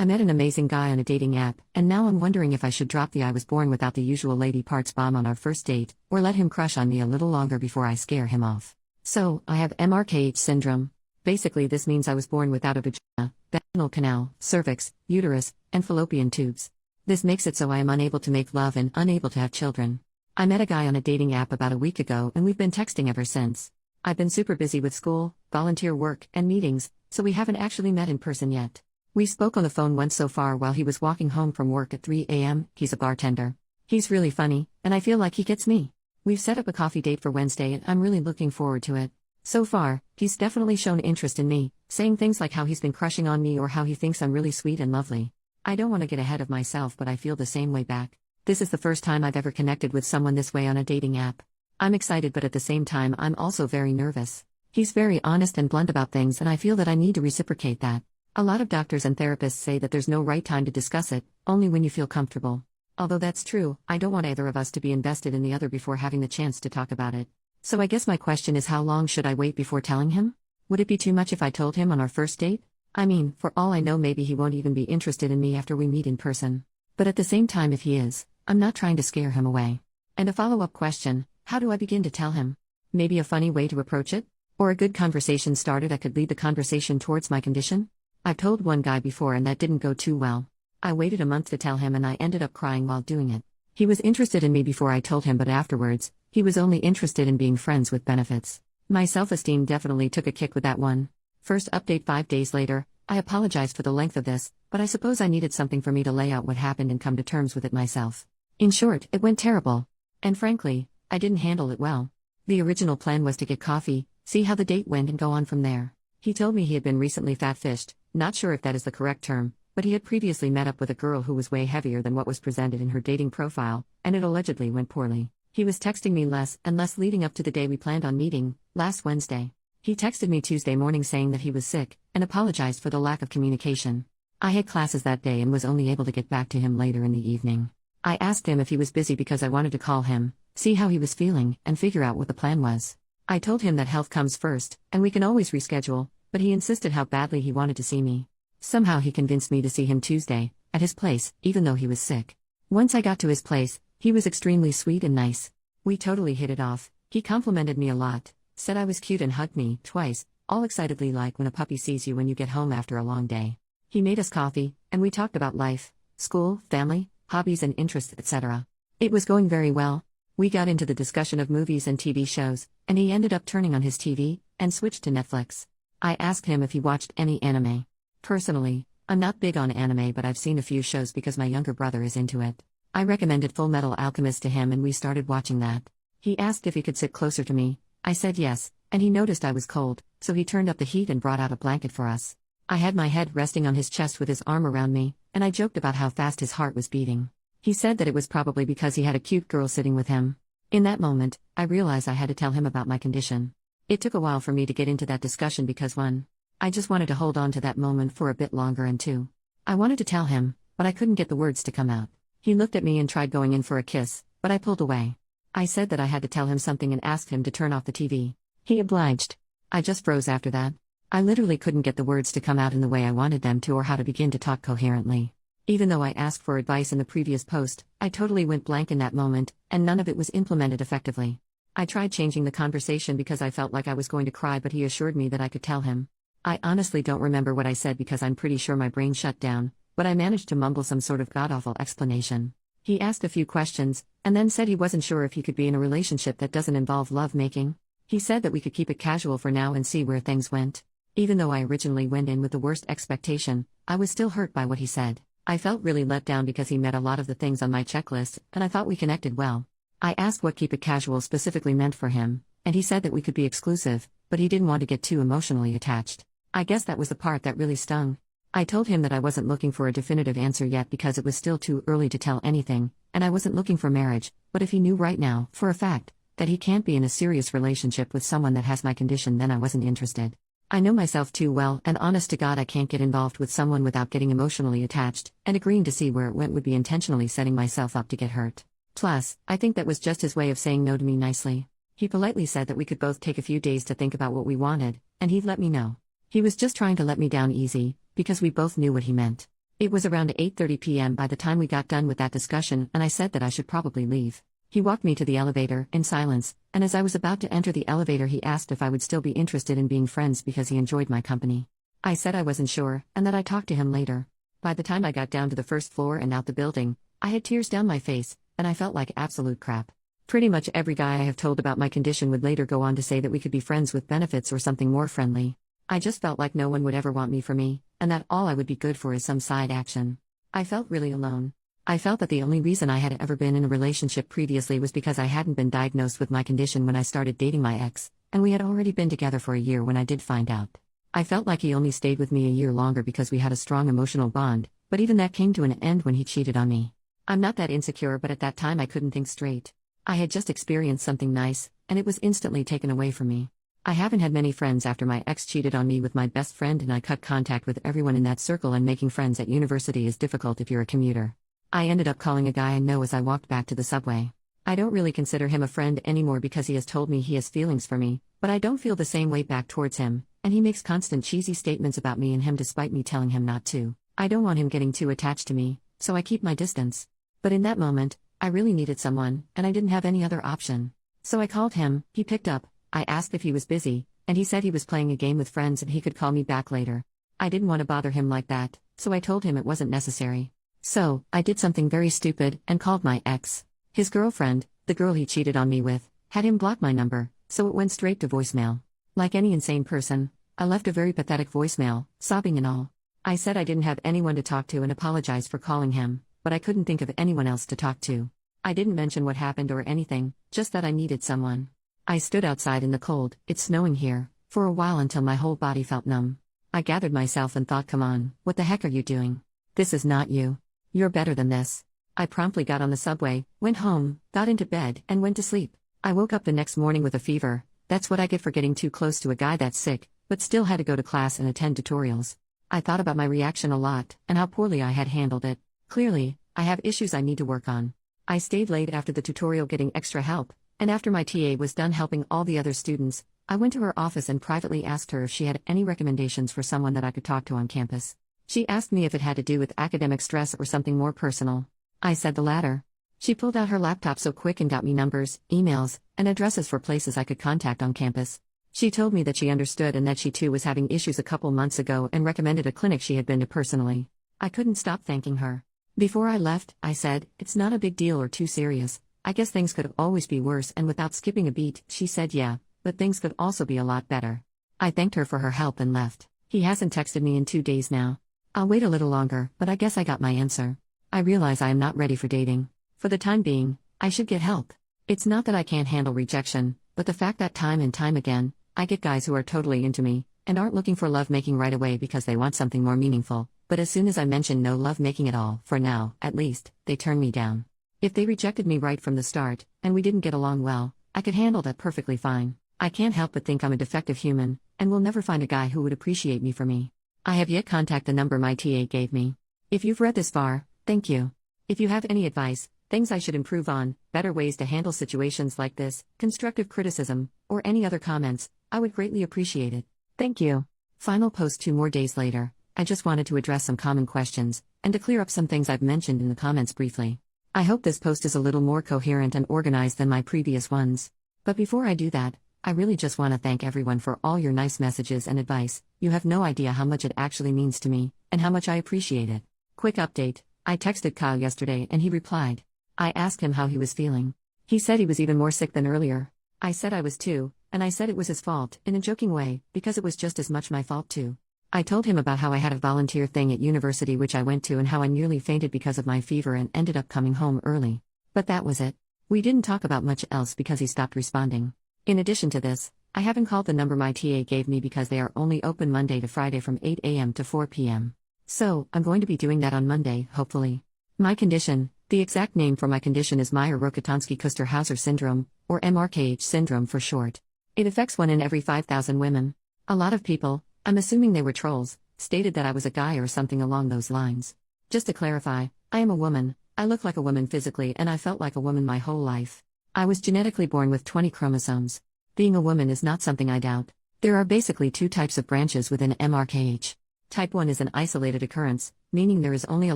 I met an amazing guy on a dating app, and now I'm wondering if I should drop the I was born without the usual lady parts bomb on our first date, or let him crush on me a little longer before I scare him off. So, I have MRKH syndrome. Basically, this means I was born without a vagina, vaginal canal, cervix, uterus, and fallopian tubes. This makes it so I am unable to make love and unable to have children. I met a guy on a dating app about a week ago and we've been texting ever since. I've been super busy with school, volunteer work, and meetings, so we haven't actually met in person yet. We spoke on the phone once so far while he was walking home from work at 3 a.m. He's a bartender. He's really funny, and I feel like he gets me. We've set up a coffee date for Wednesday and I'm really looking forward to it. So far, he's definitely shown interest in me, saying things like how he's been crushing on me or how he thinks I'm really sweet and lovely. I don't want to get ahead of myself, but I feel the same way back. This is the first time I've ever connected with someone this way on a dating app. I'm excited, but at the same time I'm also very nervous. He's very honest and blunt about things and I feel that I need to reciprocate that. A lot of doctors and therapists say that there's no right time to discuss it, only when you feel comfortable. Although that's true, I don't want either of us to be invested in the other before having the chance to talk about it. So I guess my question is, how long should I wait before telling him? Would it be too much if I told him on our first date? I mean, for all I know, maybe he won't even be interested in me after we meet in person. But at the same time, if he is, I'm not trying to scare him away. And a follow-up question, how do I begin to tell him? Maybe a funny way to approach it? Or a good conversation starter that could lead the conversation towards my condition? I've told one guy before and that didn't go too well. I waited a month to tell him and I ended up crying while doing it. He was interested in me before I told him, but afterwards, he was only interested in being friends with benefits. My self-esteem definitely took a kick with that one. First update 5 days later, I apologized for the length of this, but I suppose I needed something for me to lay out what happened and come to terms with it myself. In short, it went terrible. And frankly, I didn't handle it well. The original plan was to get coffee, see how the date went and go on from there. He told me he had been recently fat-fished, not sure if that is the correct term, but he had previously met up with a girl who was way heavier than what was presented in her dating profile, and it allegedly went poorly. He was texting me less and less leading up to the day we planned on meeting, last Wednesday. He texted me Tuesday morning saying that he was sick, and apologized for the lack of communication. I had classes that day and was only able to get back to him later in the evening. I asked him if he was busy because I wanted to call him, see how he was feeling, and figure out what the plan was. I told him that health comes first, and we can always reschedule, but he insisted how badly he wanted to see me. Somehow he convinced me to see him Tuesday, at his place, even though he was sick. Once I got to his place, he was extremely sweet and nice. We totally hit it off. He complimented me a lot, said I was cute and hugged me, twice, all excitedly like when a puppy sees you when you get home after a long day. He made us coffee, and we talked about life, school, family, hobbies and interests, etc. It was going very well. We got into the discussion of movies and TV shows, and he ended up turning on his TV, and switched to Netflix. I asked him if he watched any anime. Personally, I'm not big on anime, but I've seen a few shows because my younger brother is into it. I recommended Full Metal Alchemist to him and we started watching that. He asked if he could sit closer to me. I said yes, and he noticed I was cold, so he turned up the heat and brought out a blanket for us. I had my head resting on his chest with his arm around me, and I joked about how fast his heart was beating. He said that it was probably because he had a cute girl sitting with him. In that moment, I realized I had to tell him about my condition. It took a while for me to get into that discussion because 1. I just wanted to hold on to that moment for a bit longer, and 2. I wanted to tell him, but I couldn't get the words to come out. He looked at me and tried going in for a kiss, but I pulled away. I said that I had to tell him something and asked him to turn off the TV. He obliged. I just froze after that. I literally couldn't get the words to come out in the way I wanted them to or how to begin to talk coherently. Even though I asked for advice in the previous post, I totally went blank in that moment, and none of it was implemented effectively. I tried changing the conversation because I felt like I was going to cry, but he assured me that I could tell him. I honestly don't remember what I said because I'm pretty sure my brain shut down, but I managed to mumble some sort of god-awful explanation. He asked a few questions, and then said he wasn't sure if he could be in a relationship that doesn't involve love-making. He said that we could keep it casual for now and see where things went. Even though I originally went in with the worst expectation, I was still hurt by what he said. I felt really let down because he met a lot of the things on my checklist, and I thought we connected well. I asked what keep it casual specifically meant for him, and he said that we could be exclusive, but he didn't want to get too emotionally attached. I guess that was the part that really stung. I told him that I wasn't looking for a definitive answer yet because it was still too early to tell anything, and I wasn't looking for marriage, but if he knew right now, for a fact, that he can't be in a serious relationship with someone that has my condition, then I wasn't interested. I know myself too well, and honest to God, I can't get involved with someone without getting emotionally attached, and agreeing to see where it went would be intentionally setting myself up to get hurt. Plus, I think that was just his way of saying no to me nicely. He politely said that we could both take a few days to think about what we wanted, and he'd let me know. He was just trying to let me down easy, because we both knew what he meant. It was around 8:30 p.m. by the time we got done with that discussion, and I said that I should probably leave. He walked me to the elevator, in silence, and as I was about to enter the elevator, he asked if I would still be interested in being friends because he enjoyed my company. I said I wasn't sure, and that I'd talk to him later. By the time I got down to the first floor and out the building, I had tears down my face, and I felt like absolute crap. Pretty much every guy I have told about my condition would later go on to say that we could be friends with benefits or something more friendly. I just felt like no one would ever want me for me, and that all I would be good for is some side action. I felt really alone. I felt that the only reason I had ever been in a relationship previously was because I hadn't been diagnosed with my condition when I started dating my ex, and we had already been together for a year when I did find out. I felt like he only stayed with me a year longer because we had a strong emotional bond, but even that came to an end when he cheated on me. I'm not that insecure, but at that time I couldn't think straight. I had just experienced something nice, and it was instantly taken away from me. I haven't had many friends after my ex cheated on me with my best friend, and I cut contact with everyone in that circle, and making friends at university is difficult if you're a commuter. I ended up calling a guy I know as I walked back to the subway. I don't really consider him a friend anymore because he has told me he has feelings for me, but I don't feel the same way back towards him, and he makes constant cheesy statements about me and him despite me telling him not to. I don't want him getting too attached to me, so I keep my distance. But in that moment, I really needed someone, and I didn't have any other option. So I called him, he picked up, I asked if he was busy, and he said he was playing a game with friends and he could call me back later. I didn't want to bother him like that, so I told him it wasn't necessary. So, I did something very stupid, and called my ex. His girlfriend, the girl he cheated on me with, had him block my number, so it went straight to voicemail. Like any insane person, I left a very pathetic voicemail, sobbing and all. I said I didn't have anyone to talk to and apologized for calling him, but I couldn't think of anyone else to talk to. I didn't mention what happened or anything, just that I needed someone. I stood outside in the cold, it's snowing here, for a while until my whole body felt numb. I gathered myself and thought, come on, what the heck are you doing? This is not you. You're better than this. I promptly got on the subway, went home, got into bed, and went to sleep. I woke up the next morning with a fever. That's what I get for getting too close to a guy that's sick, but still had to go to class and attend tutorials. I thought about my reaction a lot, and how poorly I had handled it. Clearly, I have issues I need to work on. I stayed late after the tutorial getting extra help, and after my TA was done helping all the other students, I went to her office and privately asked her if she had any recommendations for someone that I could talk to on campus. She asked me if it had to do with academic stress or something more personal. I said the latter. She pulled out her laptop so quick and got me numbers, emails, and addresses for places I could contact on campus. She told me that she understood and that she too was having issues a couple months ago and recommended a clinic she had been to personally. I couldn't stop thanking her. Before I left, I said, it's not a big deal or too serious. I guess things could always be worse, and without skipping a beat, she said yeah, but things could also be a lot better. I thanked her for her help and left. He hasn't texted me in 2 days now. I'll wait a little longer, but I guess I got my answer. I realize I am not ready for dating. For the time being, I should get help. It's not that I can't handle rejection, but the fact that time and time again, I get guys who are totally into me, and aren't looking for lovemaking right away because they want something more meaningful, but as soon as I mention no lovemaking at all, for now, at least, they turn me down. If they rejected me right from the start, and we didn't get along well, I could handle that perfectly fine. I can't help but think I'm a defective human, and will never find a guy who would appreciate me for me. I have yet contact the number my TA gave me. If you've read this far, thank you. If you have any advice, things I should improve on, better ways to handle situations like this, constructive criticism, or any other comments, I would greatly appreciate it. Thank you. Final post 2 more days later. I just wanted to address some common questions, and to clear up some things I've mentioned in the comments briefly. I hope this post is a little more coherent and organized than my previous ones. But before I do that, I really just want to thank everyone for all your nice messages and advice. You have no idea how much it actually means to me, and how much I appreciate it. Quick update, I texted Kyle yesterday and he replied. I asked him how he was feeling. He said he was even more sick than earlier. I said I was too, and I said it was his fault, in a joking way, because it was just as much my fault too. I told him about how I had a volunteer thing at university which I went to and how I nearly fainted because of my fever and ended up coming home early. But that was it. We didn't talk about much else because he stopped responding. In addition to this, I haven't called the number my TA gave me because they are only open Monday to Friday from 8 a.m. to 4 p.m. So, I'm going to be doing that on Monday, hopefully. My condition, the exact name for my condition is Mayer-Rokitansky-Kuster-Hauser syndrome, or MRKH syndrome for short. It affects 1 in every 5,000 women. A lot of people, I'm assuming they were trolls, stated that I was a guy or something along those lines. Just to clarify, I am a woman, I look like a woman physically and I felt like a woman my whole life. I was genetically born with 20 chromosomes. Being a woman is not something I doubt. There are basically 2 types of branches within MRKH. Type 1 is an isolated occurrence, meaning there is only a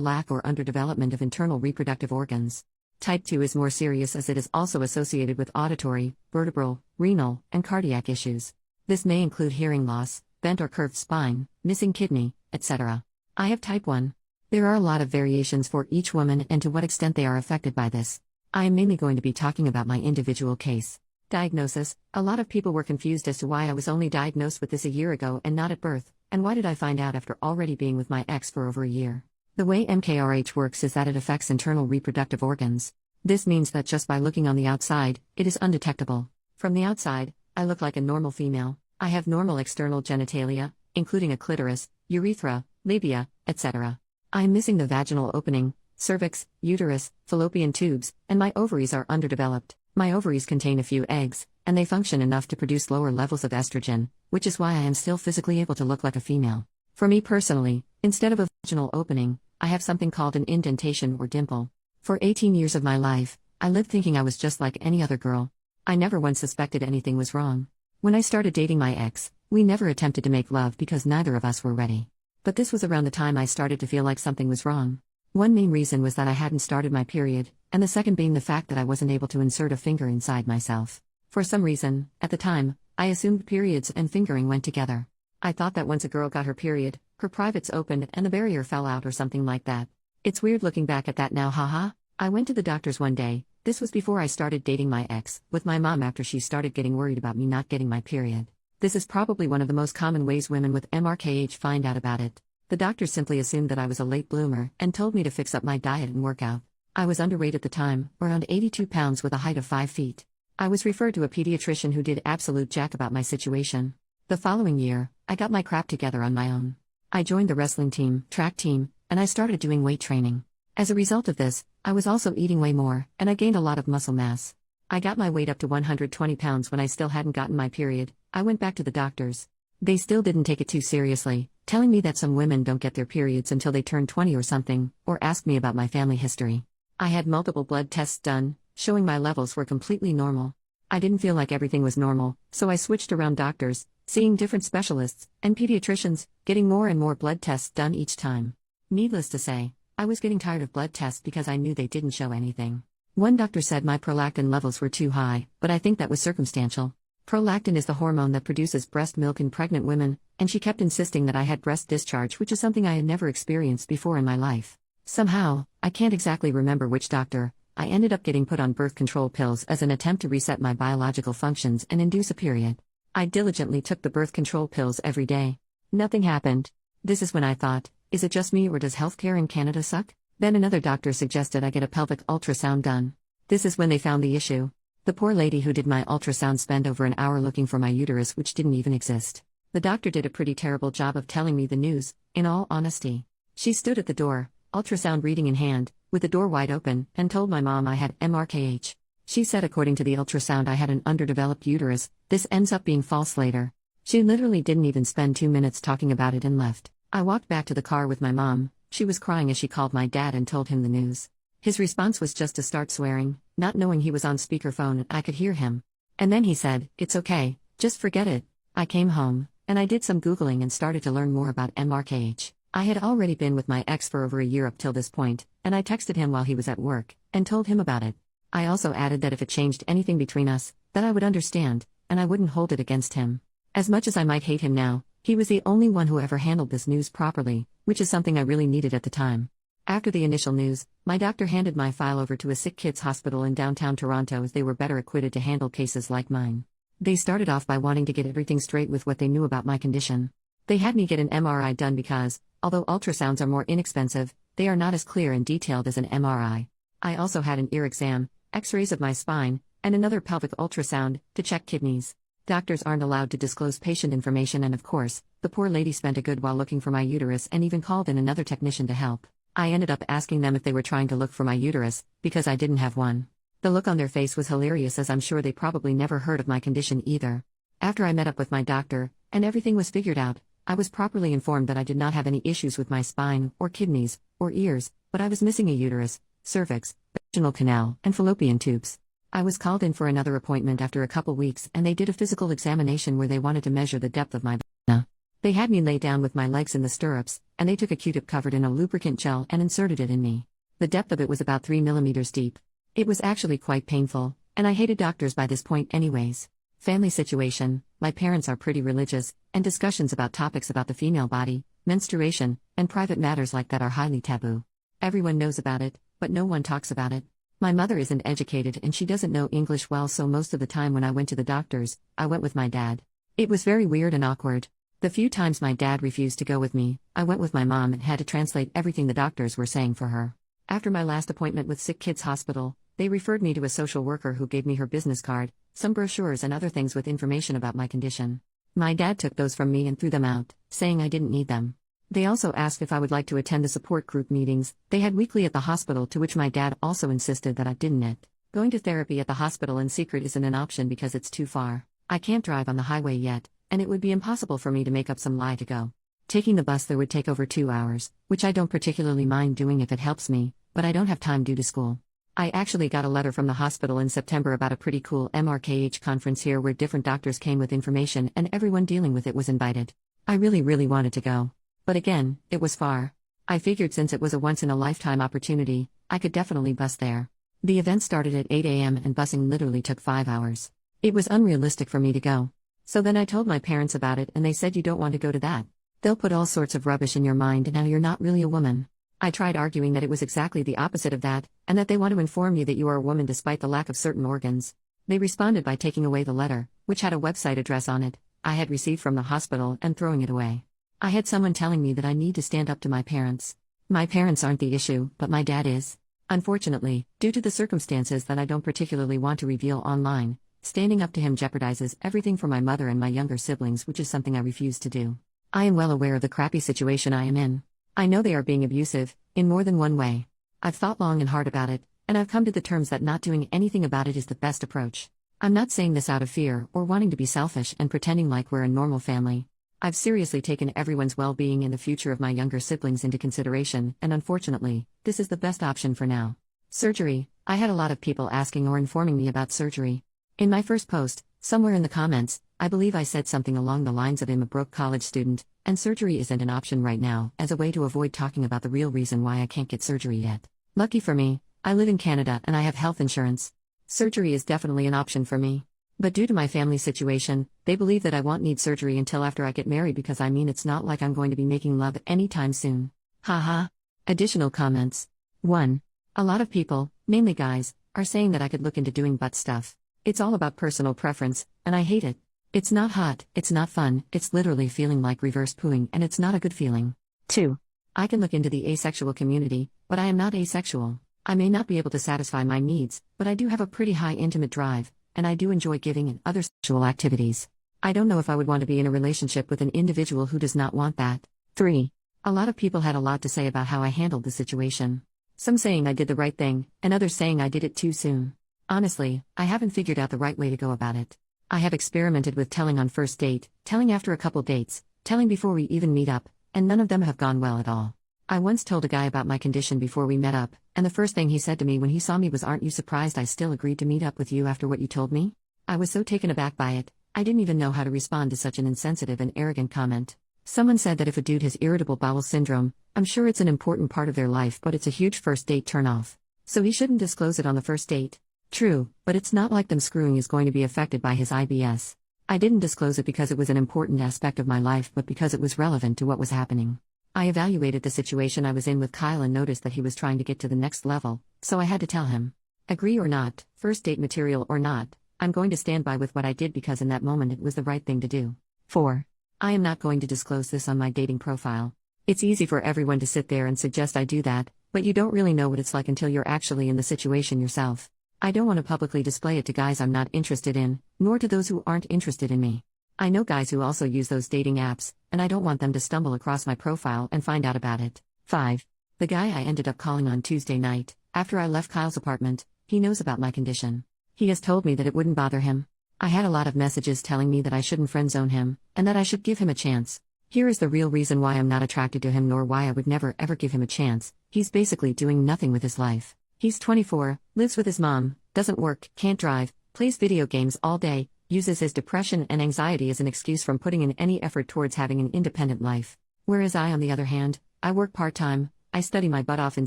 lack or underdevelopment of internal reproductive organs. Type 2 is more serious as it is also associated with auditory, vertebral, renal, and cardiac issues. This may include hearing loss, bent or curved spine, missing kidney, etc. I have type 1. There are a lot of variations for each woman and to what extent they are affected by this. I am mainly going to be talking about my individual case. Diagnosis: a lot of people were confused as to why I was only diagnosed with this a year ago and not at birth, and why did I find out after already being with my ex for over a year. The way MKRH works is that it affects internal reproductive organs. This means that just by looking on the outside, it is undetectable. From the outside, I look like a normal female. I have normal external genitalia, including a clitoris, urethra, labia, etc. I am missing the vaginal opening, cervix, uterus, fallopian tubes, and my ovaries are underdeveloped. My ovaries contain a few eggs, and they function enough to produce lower levels of estrogen, which is why I am still physically able to look like a female. For me personally, instead of a vaginal opening, I have something called an indentation or dimple. For 18 years of my life, I lived thinking I was just like any other girl. I never once suspected anything was wrong. When I started dating my ex, we never attempted to make love because neither of us were ready. But this was around the time I started to feel like something was wrong. One main reason was that I hadn't started my period, and the second being the fact that I wasn't able to insert a finger inside myself. For some reason, at the time, I assumed periods and fingering went together. I thought that once a girl got her period, her privates opened and the barrier fell out or something like that. It's weird looking back at that now, haha. I went to the doctor's one day, this was before I started dating my ex, with my mom after she started getting worried about me not getting my period. This is probably one of the most common ways women with MRKH find out about it. The doctor simply assumed that I was a late bloomer and told me to fix up my diet and work out. I was underweight at the time, around 82 pounds with a height of 5 feet. I was referred to a pediatrician who did absolute jack about my situation. The following year, I got my crap together on my own. I joined the wrestling team, track team, and I started doing weight training. As a result of this, I was also eating way more, and I gained a lot of muscle mass. I got my weight up to 120 pounds when I still hadn't gotten my period. I went back to the doctors. They still didn't take it too seriously, telling me that some women don't get their periods until they turn 20 or something, or asked me about my family history. I had multiple blood tests done, showing my levels were completely normal. I didn't feel like everything was normal, so I switched around doctors, seeing different specialists, and pediatricians, getting more and more blood tests done each time. Needless to say, I was getting tired of blood tests because I knew they didn't show anything. One doctor said my prolactin levels were too high, but I think that was circumstantial. Prolactin is the hormone that produces breast milk in pregnant women, and she kept insisting that I had breast discharge, which is something I had never experienced before in my life. Somehow, I can't exactly remember which doctor, I ended up getting put on birth control pills as an attempt to reset my biological functions and induce a period. I diligently took the birth control pills every day. Nothing happened. This is when I thought, is it just me or does healthcare in Canada suck? Then another doctor suggested I get a pelvic ultrasound done. This is when they found the issue. The poor lady who did my ultrasound spent over an hour looking for my uterus, which didn't even exist. The doctor did a pretty terrible job of telling me the news, in all honesty. She stood at the door, ultrasound reading in hand, with the door wide open, and told my mom I had MRKH. She said according to the ultrasound I had an underdeveloped uterus. This ends up being false later. She literally didn't even spend 2 minutes talking about it and left. I walked back to the car with my mom. She was crying as she called my dad and told him the news. His response was just to start swearing, not knowing he was on speakerphone and I could hear him. And then he said, "It's okay, just forget it." I came home, and I did some Googling and started to learn more about MRKH. I had already been with my ex for over a year up till this point, and I texted him while he was at work, and told him about it. I also added that if it changed anything between us, that I would understand, and I wouldn't hold it against him. As much as I might hate him now, he was the only one who ever handled this news properly, which is something I really needed at the time. After the initial news, my doctor handed my file over to a sick kids hospital in downtown Toronto as they were better equipped to handle cases like mine. They started off by wanting to get everything straight with what they knew about my condition. They had me get an MRI done because, although ultrasounds are more inexpensive, they are not as clear and detailed as an MRI. I also had an ear exam, x-rays of my spine, and another pelvic ultrasound, to check kidneys. Doctors aren't allowed to disclose patient information, and of course, the poor lady spent a good while looking for my uterus and even called in another technician to help. I ended up asking them if they were trying to look for my uterus, because I didn't have one. The look on their face was hilarious, as I'm sure they probably never heard of my condition either. After I met up with my doctor, and everything was figured out, I was properly informed that I did not have any issues with my spine, or kidneys, or ears, but I was missing a uterus, cervix, vaginal canal, and fallopian tubes. I was called in for another appointment after a couple weeks, and they did a physical examination where they wanted to measure the depth of my vagina. They had me lay down with my legs in the stirrups, and they took a Q-tip covered in a lubricant gel and inserted it in me. The depth of it was about 3 millimeters deep. It was actually quite painful, and I hated doctors by this point anyways. Family situation: my parents are pretty religious, and discussions about topics about the female body, menstruation, and private matters like that are highly taboo. Everyone knows about it, but no one talks about it. My mother isn't educated and she doesn't know English well, so most of the time when I went to the doctors, I went with my dad. It was very weird and awkward. The few times my dad refused to go with me, I went with my mom and had to translate everything the doctors were saying for her. After my last appointment with Sick Kids Hospital, they referred me to a social worker who gave me her business card, some brochures and other things with information about my condition. My dad took those from me and threw them out, saying I didn't need them. They also asked if I would like to attend the support group meetings they had weekly at the hospital, to which my dad also insisted that I didn't. Going to therapy at the hospital in secret isn't an option because it's too far. I can't drive on the highway yet, and it would be impossible for me to make up some lie to go. Taking the bus there would take over 2 hours, which I don't particularly mind doing if it helps me, but I don't have time due to school. I actually got a letter from the hospital in September about a pretty cool MRKH conference here where different doctors came with information and everyone dealing with it was invited. I really wanted to go. But again, it was far. I figured since it was a once-in-a-lifetime opportunity, I could definitely bus there. The event started at 8 a.m. and busing literally took 5 hours. It was unrealistic for me to go. So then I told my parents about it and they said, "You don't want to go to that. They'll put all sorts of rubbish in your mind and now you're not really a woman." I tried arguing that it was exactly the opposite of that, and that they want to inform you that you are a woman despite the lack of certain organs. They responded by taking away the letter, which had a website address on it, I had received from the hospital, and throwing it away. I had someone telling me that I need to stand up to my parents. My parents aren't the issue, but my dad is. Unfortunately, due to the circumstances that I don't particularly want to reveal online, standing up to him jeopardizes everything for my mother and my younger siblings, which is something I refuse to do. I am well aware of the crappy situation I am in. I know they are being abusive, in more than one way. I've thought long and hard about it, and I've come to the terms that not doing anything about it is the best approach. I'm not saying this out of fear or wanting to be selfish and pretending like we're a normal family. I've seriously taken everyone's well-being and the future of my younger siblings into consideration, and unfortunately, this is the best option for now. Surgery: I had a lot of people asking or informing me about surgery. In my first post, somewhere in the comments, I believe I said something along the lines of I'm a broke college student, and surgery isn't an option right now, as a way to avoid talking about the real reason why I can't get surgery yet. Lucky for me, I live in Canada and I have health insurance. Surgery is definitely an option for me. But due to my family situation, they believe that I won't need surgery until after I get married, because I mean it's not like I'm going to be making love anytime soon. Haha. Additional comments. 1. A lot of people, mainly guys, are saying that I could look into doing butt stuff. It's all about personal preference, and I hate it. It's not hot, it's not fun, it's literally feeling like reverse pooing, and it's not a good feeling. 2. I can look into the asexual community, but I am not asexual. I may not be able to satisfy my needs, but I do have a pretty high intimate drive, and I do enjoy giving and other sexual activities. I don't know if I would want to be in a relationship with an individual who does not want that. 3. A lot of people had a lot to say about how I handled the situation. Some saying I did the right thing, and others saying I did it too soon. Honestly, I haven't figured out the right way to go about it. I have experimented with telling on first date, telling after a couple dates, telling before we even meet up, and none of them have gone well at all. I once told a guy about my condition before we met up, and the first thing he said to me when he saw me was, "Aren't you surprised I still agreed to meet up with you after what you told me?" I was so taken aback by it, I didn't even know how to respond to such an insensitive and arrogant comment. Someone said that if a dude has irritable bowel syndrome, I'm sure it's an important part of their life, but it's a huge first date turnoff. So he shouldn't disclose it on the first date. True, but it's not like them screwing is going to be affected by his IBS. I didn't disclose it because it was an important aspect of my life, but because it was relevant to what was happening. I evaluated the situation I was in with Kyle and noticed that he was trying to get to the next level, so I had to tell him. Agree or not, first date material or not, I'm going to stand by with what I did because in that moment it was the right thing to do. 4. I am not going to disclose this on my dating profile. It's easy for everyone to sit there and suggest I do that, but you don't really know what it's like until you're actually in the situation yourself. I don't want to publicly display it to guys I'm not interested in, nor to those who aren't interested in me. I know guys who also use those dating apps, and I don't want them to stumble across my profile and find out about it. 5. The guy I ended up calling on Tuesday night, after I left Kyle's apartment, he knows about my condition. He has told me that it wouldn't bother him. I had a lot of messages telling me that I shouldn't friendzone him, and that I should give him a chance. Here is the real reason why I'm not attracted to him, nor why I would never ever give him a chance. He's basically doing nothing with his life. He's 24, lives with his mom, doesn't work, can't drive, plays video games all day, uses his depression and anxiety as an excuse from putting in any effort towards having an independent life. Whereas I, on the other hand, I work part-time, I study my butt off in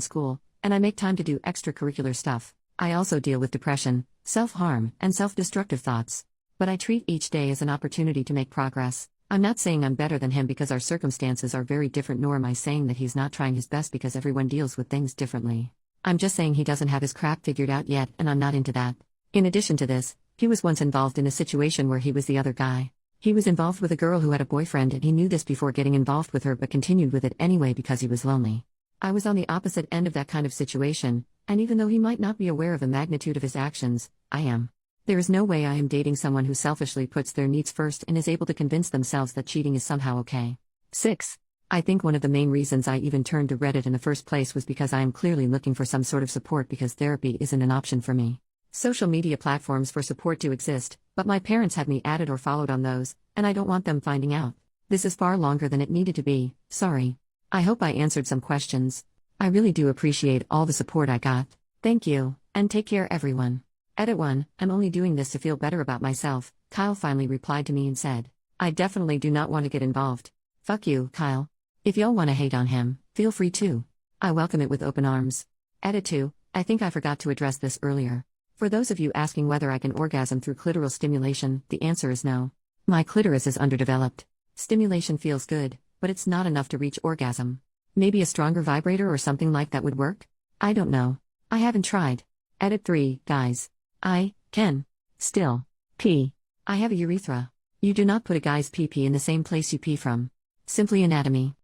school, and I make time to do extracurricular stuff. I also deal with depression, self-harm, and self-destructive thoughts. But I treat each day as an opportunity to make progress. I'm not saying I'm better than him because our circumstances are very different, nor am I saying that he's not trying his best because everyone deals with things differently. I'm just saying he doesn't have his crap figured out yet, and I'm not into that. In addition to this, he was once involved in a situation where he was the other guy. He was involved with a girl who had a boyfriend, and he knew this before getting involved with her but continued with it anyway because he was lonely. I was on the opposite end of that kind of situation, and even though he might not be aware of the magnitude of his actions, I am. There is no way I am dating someone who selfishly puts their needs first and is able to convince themselves that cheating is somehow okay. 6. I think one of the main reasons I even turned to Reddit in the first place was because I am clearly looking for some sort of support because therapy isn't an option for me. Social media platforms for support do exist, but my parents had me added or followed on those, and I don't want them finding out. This is far longer than it needed to be, sorry. I hope I answered some questions. I really do appreciate all the support I got. Thank you, and take care everyone. Edit 1, I'm only doing this to feel better about myself. Kyle finally replied to me and said, I definitely do not want to get involved. Fuck you, Kyle. If y'all want to hate on him, feel free to. I welcome it with open arms. Edit 2, I think I forgot to address this earlier. For those of you asking whether I can orgasm through clitoral stimulation, the answer is no. My clitoris is underdeveloped. Stimulation feels good, but it's not enough to reach orgasm. Maybe a stronger vibrator or something like that would work? I don't know. I haven't tried. Edit 3, guys. I can still pee. I have a urethra. You do not put a guy's pee-pee in the same place you pee from. Simply anatomy.